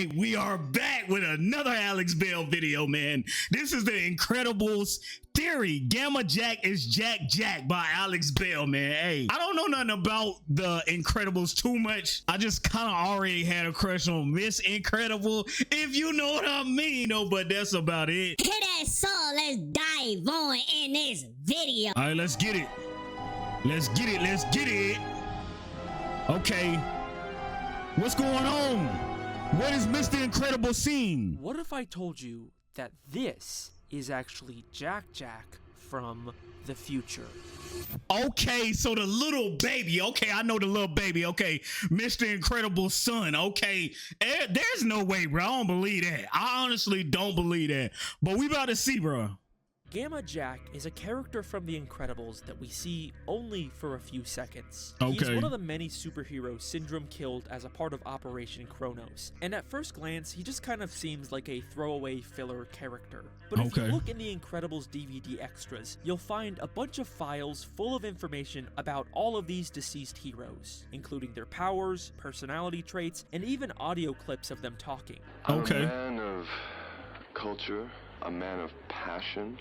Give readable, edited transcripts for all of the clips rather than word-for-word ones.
right, we are back with another Alex Bale video, man. This is the Incredibles theory. Gamma Jack is Jack Jack by Alex Bale, man. Hey, I don't know nothing about the Incredibles too much. I just kind of already had a crush on Miss Incredible, if you know what I mean, though, but that's about it. Hit that song, let's dive on in this video. All right, let's get it. Let's get it, let's get it. Okay, what's going on? What is Mr. Incredible seeing? What if I told you that this is actually Jack Jack from the future? Okay, so the little baby. Okay, I know the little baby. Okay, Mr. Incredible's son. Okay, there's no way, bro. I don't believe that. I honestly don't believe that. But we about to see, bro. Gamma Jack is a character from the Incredibles that we see only for a few seconds. Okay. He's one of the many superheroes Syndrome killed as a part of Operation Kronos, and at first glance, he just kind of seems like a throwaway filler character. But if you look in the Incredibles DVD extras, you'll find a bunch of files full of information about all of these deceased heroes, including their powers, personality traits, and even audio clips of them talking. Okay. I'm a man of culture, a man of passion,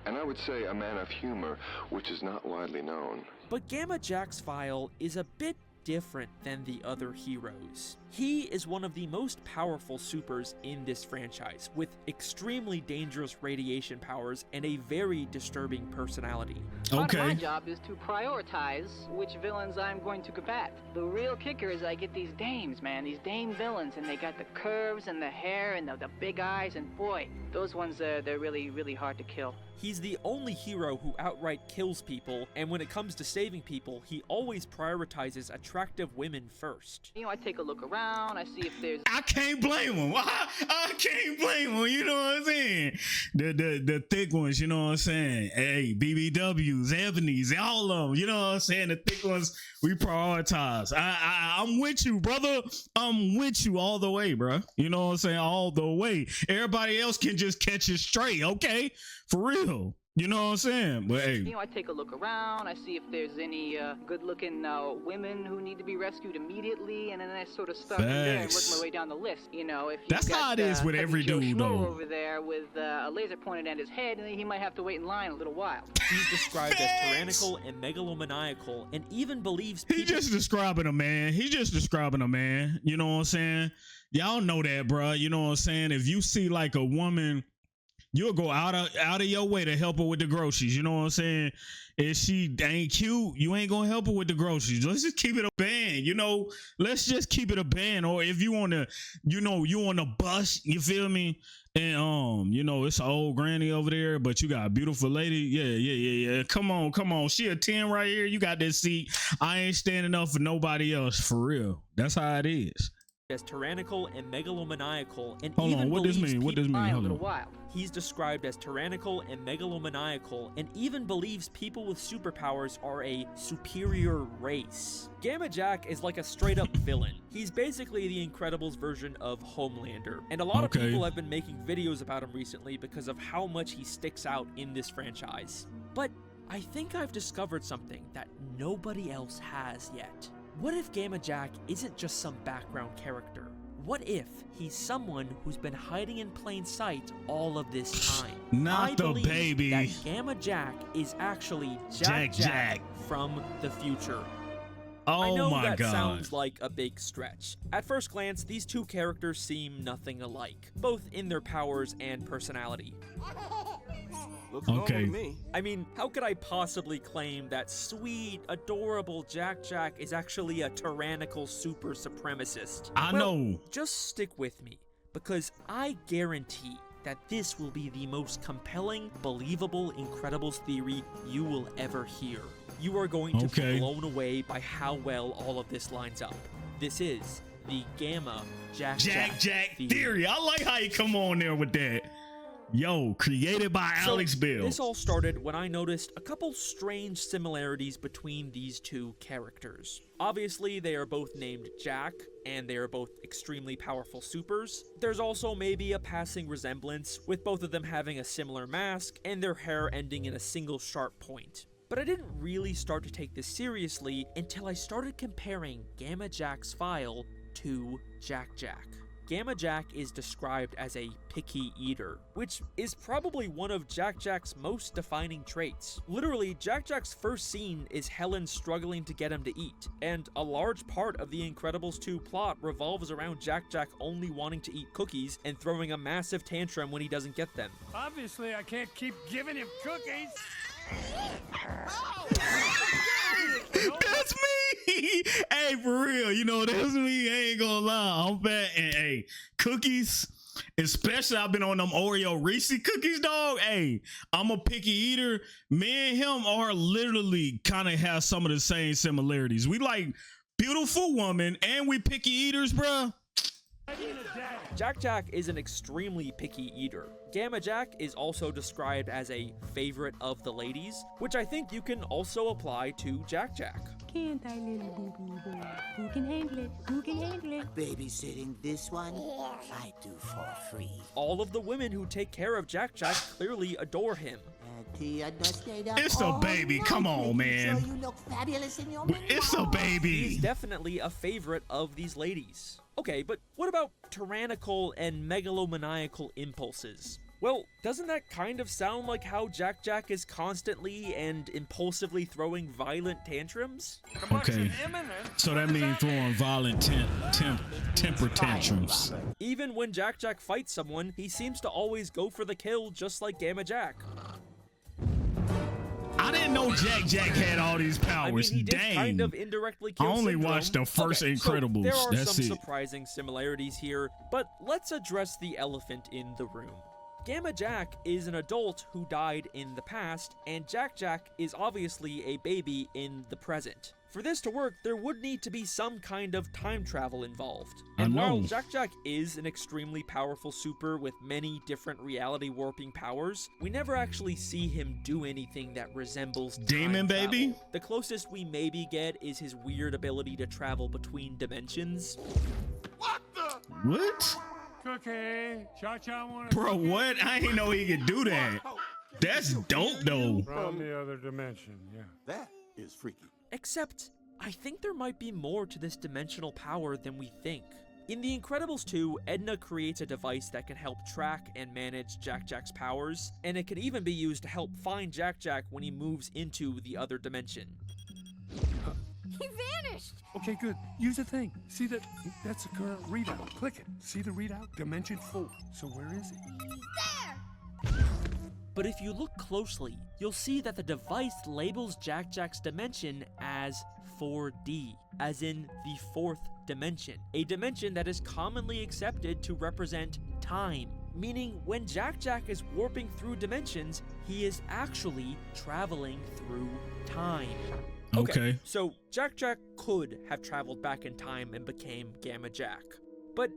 and I would say a man of humor, which is not widely known. But Gamma Jack's file is a bit different than the other heroes. He is one of the most powerful supers in this franchise, with extremely dangerous radiation powers and a very disturbing personality. Part of my job is to prioritize which villains I'm going to combat. The real kicker is I get these dames, man, these dame villains, and they got the curves and the hair and the big eyes, and boy, those ones, they're really, really hard to kill. He's the only hero who outright kills people, and when it comes to saving people, he always prioritizes attractive women first. You know, I take a look around, I see if there's... I can't blame him. I can't blame him, you know what I'm saying? The thick ones, you know what I'm saying? Hey, BBWs, Ebony's, all of them, you know what I'm saying? The thick ones, we prioritize. I'm with you, brother. I'm with you all the way, bro. You know what I'm saying? All the way. Everybody else can just catch it straight, okay? For real. You know what I'm saying? But hey, you know, I take a look around, I see if there's any good-looking women who need to be rescued immediately, and then I sort of start from there and work my way down the list. You know, if that's how it is with every dude, though. Over there with a laser pointed at his head, and he might have to wait in line a little while. He's described as tyrannical and megalomaniacal, and even believes he just describing a man. He's just describing a man. You know what I'm saying? Y'all know that, bro. You know what I'm saying? If you see like a woman, you'll go out of your way to help her with the groceries. You know what I'm saying? If she ain't cute, you ain't gonna help her with the groceries. Let's just keep it a band, you know. Let's just keep it a band. Or if you wanna, you know, you on the bus, you feel me? And you know, it's an old granny over there, but you got a beautiful lady. Yeah. Come on. She a 10 right here. You got this seat. I ain't standing up for nobody else, for real. That's how it is. As tyrannical and megalomaniacal, and hold even on, what does this mean? What does this mean? Hold on. He's described as tyrannical and megalomaniacal, and even believes people with superpowers are a superior race. Gamma Jack is like a straight-up villain. He's basically the Incredibles version of Homelander, and a lot of people have been making videos about him recently because of how much he sticks out in this franchise. But I think I've discovered something that nobody else has yet. What if Gamma Jack isn't just some background character? What if he's someone who's been hiding in plain sight all of this time? Not the baby. That Gamma Jack is actually Jack from the future. Oh, I know my that God. Sounds like a big stretch. At first glance, these two characters seem nothing alike, both in their powers and personality. Looks normal to me. I mean, how could I possibly claim that sweet, adorable Jack Jack is actually a tyrannical super supremacist? I know. Just stick with me, because I guarantee that this will be the most compelling, believable Incredibles theory you will ever hear. You are going to be blown away by how well all of this lines up. This is the Gamma Jack theory. I like how you come on there with that. Yo, created by Alex Bale. This all started when I noticed a couple strange similarities between these two characters. Obviously, they are both named Jack, and they are both extremely powerful supers. There's also maybe a passing resemblance, with both of them having a similar mask, and their hair ending in a single sharp point. But I didn't really start to take this seriously until I started comparing Gamma Jack's file to Jack Jack. Gamma Jack is described as a picky eater, which is probably one of Jack Jack's most defining traits. Literally, Jack Jack's first scene is Helen struggling to get him to eat, and a large part of the Incredibles 2 plot revolves around Jack Jack only wanting to eat cookies and throwing a massive tantrum when he doesn't get them. Obviously, I can't keep giving him cookies. That's me. Hey, for real, you know, that's me. I ain't gonna lie. I'm fat, and hey, cookies, especially I've been on them Oreo Reese cookies, dog. Hey, I'm a picky eater. Me and him are literally kind of have some of the same similarities. We like beautiful woman and we picky eaters, bruh. Jack Jack is an extremely picky eater. Gamma Jack is also described as a favorite of the ladies, which I think you can also apply to Jack Jack. Can't I, little booby boy? Who can handle it? Who can handle it? Babysitting this one, I do for free. All of the women who take care of Jack Jack clearly adore him. It's a baby, come on, man. Sure you look fabulous in your It's a baby. He's definitely a favorite of these ladies. Okay, but what about tyrannical and megalomaniacal impulses? Well, doesn't that kind of sound like how Jack Jack is constantly and impulsively throwing violent tantrums? Okay, so that means throwing violent temper tantrums. Even when Jack Jack fights someone, he seems to always go for the kill, just like Gamma Jack. I didn't know Jack Jack had all these powers. I mean, he did Dang. kind of indirectly kill I only Syndrome. watched the first Incredibles. So there are That's some it. surprising similarities here, but let's address the elephant in the room. Gamma Jack is an adult who died in the past, and Jack Jack is obviously a baby in the present. For this to work, there would need to be some kind of time travel involved. And while Jack Jack is an extremely powerful super with many different reality warping powers, we never actually see him do anything that resembles Demon time baby? travel. The closest we maybe get is his weird ability to travel between dimensions. What? Cookie, Cha-Cha want Bro, what? I didn't know he could do that. That's dope, though. from the other dimension, yeah. That is freaky. Except, I think there might be more to this dimensional power than we think. In The Incredibles 2, Edna creates a device that can help track and manage Jack Jack's powers, and it can even be used to help find Jack Jack when he moves into the other dimension. He vanished! Okay, good. Use the thing. See that? That's the current readout. Click it. See the readout? Dimension 4. So where is he? He's there! But if you look closely, you'll see that the device labels Jack Jack's dimension as 4D, as in the fourth dimension, a dimension that is commonly accepted to represent time, meaning when Jack Jack is warping through dimensions, he is actually traveling through time. Okay. So Jack Jack could have traveled back in time and became Gamma Jack. But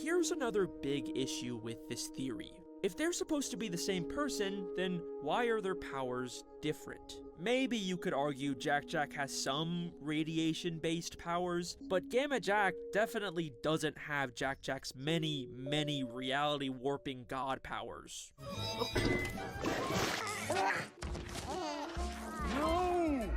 here's another big issue with this theory. If they're supposed to be the same person, then why are their powers different? Maybe you could argue Jack Jack has some radiation-based powers, but Gamma Jack definitely doesn't have Jack Jack's many reality-warping god powers. No!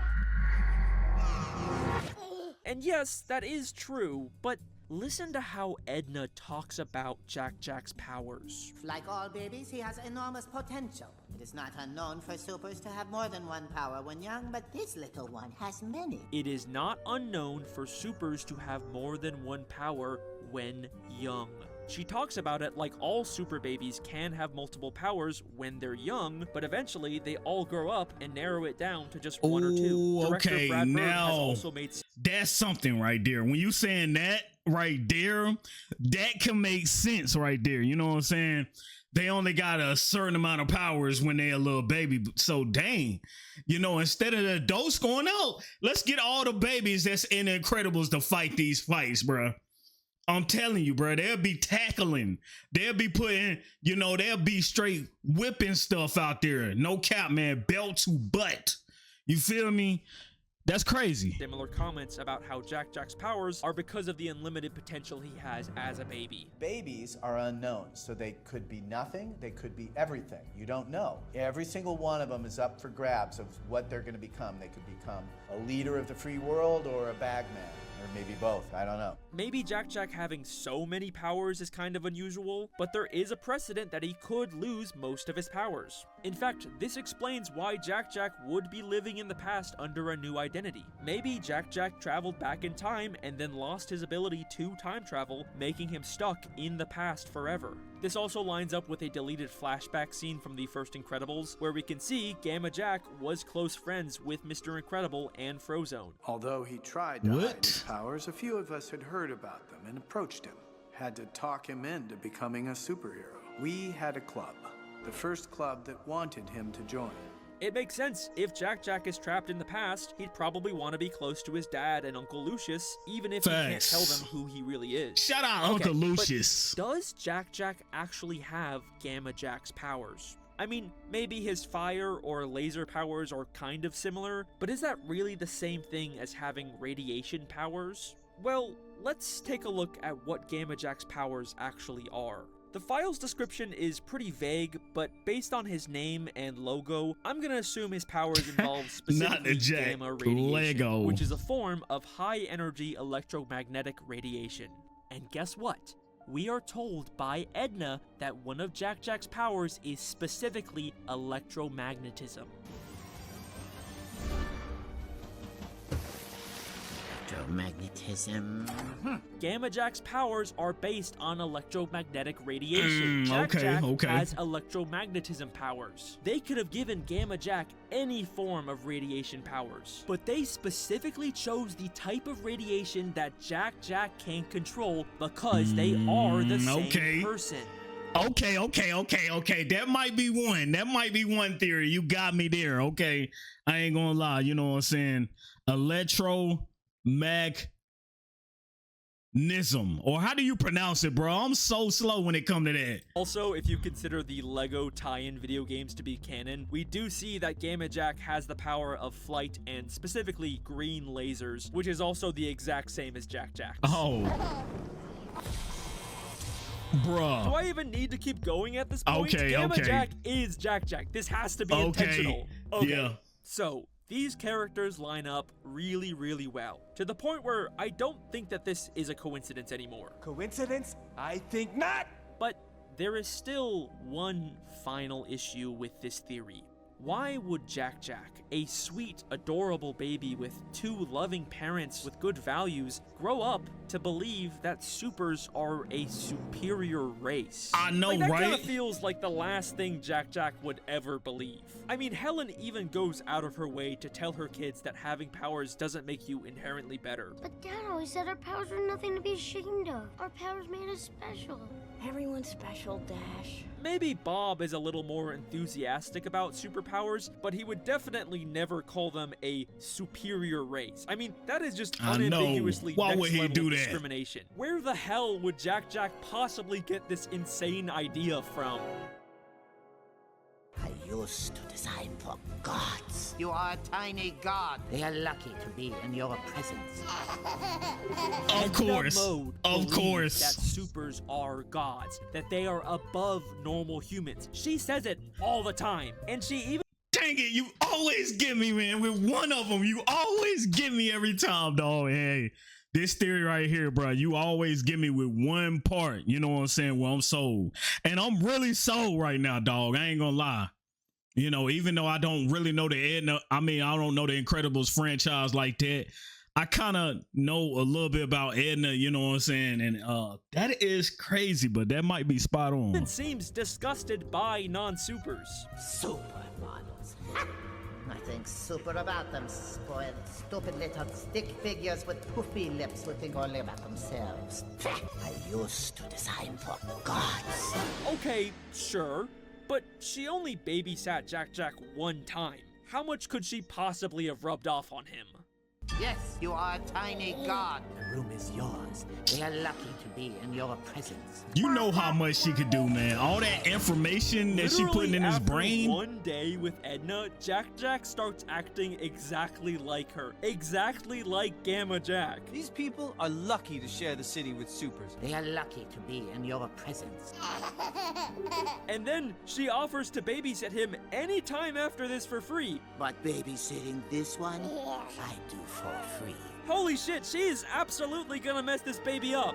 And yes, that is true, but listen to how Edna talks about Jack Jack's powers. Like all babies, he has enormous potential. It is not unknown for supers to have more than one power when young, but this little one has many. It is not unknown for supers to have more than one power when young. She talks about it like all super babies can have multiple powers when they're young, but eventually they all grow up and narrow it down to just one or two. Director Okay, Brad Bird has now also made that's something right there. When you saying that right there, that can make sense right there. You know what I'm saying? They only got a certain amount of powers when they're a little baby. So dang, you know, instead of the adults going out, let's get all the babies that's in the Incredibles to fight these fights, bruh. I'm telling you, bro, they'll be tackling. They'll be putting, you know, they'll be straight whipping stuff out there. No cap, man. Belt to butt. You feel me? That's crazy. similar comments about how Jack Jack's powers are because of the unlimited potential he has as a baby. Babies are unknown, so they could be nothing, they could be everything. You don't know. Every single one of them is up for grabs of what they're going to become. They could become a leader of the free world or a bagman, or maybe both. I don't know. Maybe Jack Jack having so many powers is kind of unusual, but there is a precedent that he could lose most of his powers. In fact, this explains why Jack Jack would be living in the past under a new identity. Maybe Jack Jack traveled back in time and then lost his ability to time travel, making him stuck in the past forever. This also lines up with a deleted flashback scene from the first Incredibles, where we can see Gamma Jack was close friends with Mr. Incredible and Frozone. Although he tried to hide his powers, a few of us had heard about them and approached him. Had to talk him into becoming a superhero. We had a club. The first club that wanted him to join. It makes sense. If Jack Jack is trapped in the past, he'd probably want to be close to his dad and Uncle Lucius, even if he can't tell them who he really is. Shout out Uncle Lucius. Does Jack Jack actually have Gamma Jack's powers? I mean, maybe his fire or laser powers are kind of similar, but is that really the same thing as having radiation powers? Well, let's take a look at what Gamma Jack's powers actually are. The file's description is pretty vague, but based on his name and logo, I'm gonna assume his powers involve specifically gamma radiation, which is a form of high-energy electromagnetic radiation. And guess what? We are told by Edna that one of Jack Jack's powers is specifically electromagnetism. Electromagnetism. Gamma Jack's powers are based on electromagnetic radiation. Jack Jack has electromagnetism powers. They could have given Gamma Jack any form of radiation powers, but they specifically chose the type of radiation that Jack Jack can control because they are the same person. Okay. That might be one. That might be one theory. You got me there. Okay. I ain't gonna lie. You know what I'm saying? Electromagnetism, or how do you pronounce it, bro? I'm so slow when it comes to that. Also, if you consider the Lego tie-in video games to be canon, we do see that Gamma Jack has the power of flight and specifically green lasers, which is also the exact same as Jack Jack's. Oh. Bruh. Do I even need to keep going at this point? Gamma Jack is Jack Jack. This has to be intentional. Okay. Yeah. So, these characters line up really, really well, to the point where I don't think that this is a coincidence anymore. Coincidence? I think not! But there is still one final issue with this theory. Why would Jack Jack, a sweet, adorable baby with two loving parents with good values, grow up to believe that supers are a superior race? I know, that right? Kind of feels like the last thing Jack Jack would ever believe. I mean, Helen even goes out of her way to tell her kids that having powers doesn't make you inherently better. But Dad always said our powers were nothing to be ashamed of. Our powers made us special. Everyone's special, Dash. Maybe Bob is a little more enthusiastic about superpowers, but he would definitely never call them a superior race. I mean, that is just unambiguously next-level discrimination. Where the hell would Jack Jack possibly get this insane idea from? I used to design for gods. You are a tiny god. They are lucky to be in your presence. Of course. Of course. That supers are gods, that they are above normal humans. She says it all the time, and she even— Dang it, you always get me, man. With one of them, you always get me every time, dog. Hey, this theory right here, bro, you always get me with one part, you know what I'm saying, where I'm sold. And I'm really sold right now, dog. I ain't gonna lie. You know, even though I don't really know the Edna, I don't know the Incredibles franchise like that. I kind of know a little bit about Edna, you know what I'm saying? And that is crazy, but that might be spot on. seems disgusted by non-supers. Supermodels. Nothing super about them, spoiled, stupid little stick figures with poofy lips who think only about themselves. I used to design for gods. Okay, sure, but she only babysat Jack Jack one time. How much could she possibly have rubbed off on him? Yes, you are a tiny god. The room is yours. They are lucky to be in your presence. You know how much she could do, man. All that information that she putting in his brain. One day with Edna, Jack Jack starts acting exactly like her. Exactly like Gamma Jack. These people are lucky to share the city with supers. They are lucky to be in your presence. And then she offers to babysit him anytime after this for free. But babysitting this one, I do for free. Holy shit, she is absolutely gonna mess this baby up.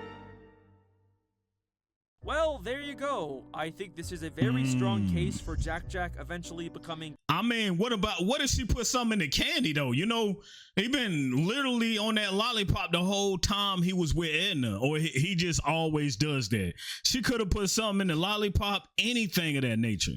Well, there you go. I think this is a very strong case for Jack Jack eventually becoming... I mean, what if she put something in the candy though? You know, he been literally on that lollipop the whole time he was with Edna, or he just always does that. She could have put something in the lollipop, anything of that nature.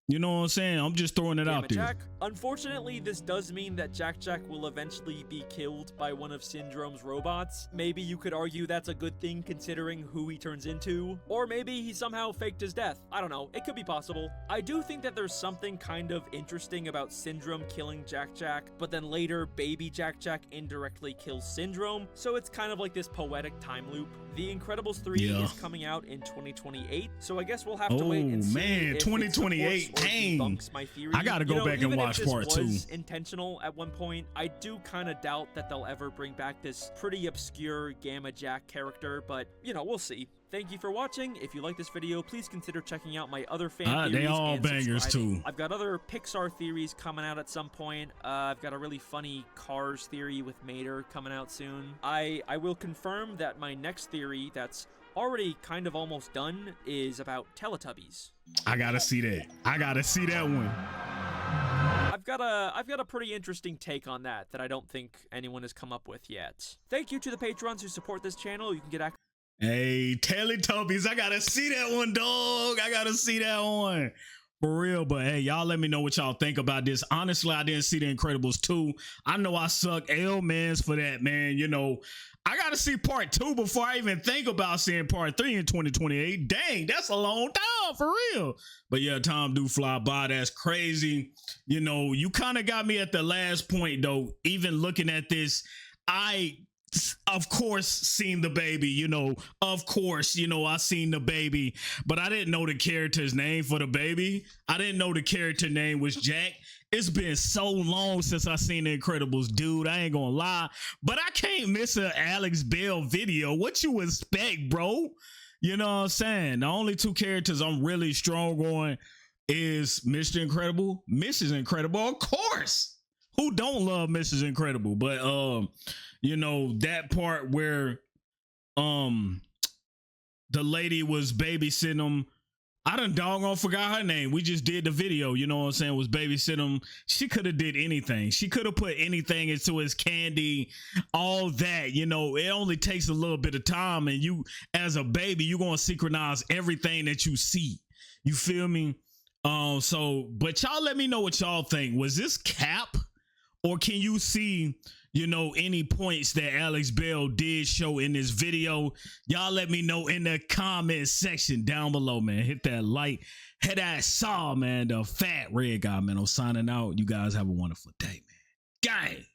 You know what I'm saying? I'm just throwing it out there. Jack. Unfortunately, this does mean that Jack Jack will eventually be killed by one of Syndrome's robots. Maybe you could argue that's a good thing considering who he turns into. Or maybe he somehow faked his death. I don't know. It could be possible. I do think that there's something kind of interesting about Syndrome killing Jack Jack, but then later baby Jack Jack indirectly kills Syndrome. So it's kind of like this poetic time loop. The Incredibles 3 is coming out in 2028, so I guess we'll have to wait and see. Oh man, 2028, dang. My theory. I gotta go back and watch part 2. Was intentional at one point, I do kind of doubt that they'll ever bring back this pretty obscure Gamma Jack character, but you know, we'll see. Thank you for watching. If you like this video, please consider checking out my other fan theories. They all bangers too. I've got other Pixar theories coming out at some point. I've got a really funny Cars theory with Mater coming out soon. I will confirm that my next theory that's already kind of almost done is about Teletubbies. I gotta see that. I gotta see that one. I've got a pretty interesting take on that I don't think anyone has come up with yet. Thank you to the patrons who support this channel. You can get access. Hey, Teletubbies, I gotta see that one, dog. I gotta see that one. For real, but hey, y'all let me know what y'all think about this. Honestly, I didn't see The Incredibles 2. I know I suck L-mans for that, man. You know, I gotta see part 2 before I even think about seeing part 3 in 2028. Dang, that's a long time, for real. But yeah, time do fly by. That's crazy. You know, you kind of got me at the last point, though. Even looking at this, I... of course seen the baby, you know, of course, you know, I seen the baby, but I didn't know the character's name for the baby. I didn't know the character name was Jack. It's been so long since I seen The Incredibles, dude. I ain't gonna lie, but I can't miss an Alex Bale video. What you expect, bro? You know what I'm saying? The only two characters I'm really strong on is Mr. Incredible, Mrs. Incredible, of course. Who don't love Mrs. Incredible? But you know, that part where the lady was babysitting him. I done doggone forgot her name. We just did the video, you know what I'm saying, was babysitting him. She could have did anything. She could have put anything into his candy, all that, you know. It only takes a little bit of time, and you, as a baby, you're gonna synchronize everything that you see. You feel me? So, but y'all let me know what y'all think. Was this cap, or can you see, you know, any points that Alex Bale did show in this video? Y'all let me know in the comment section down below, man. Hit that like, hit that saw, man. The fat red guy, man. I'm signing out. You guys have a wonderful day, man. Gang.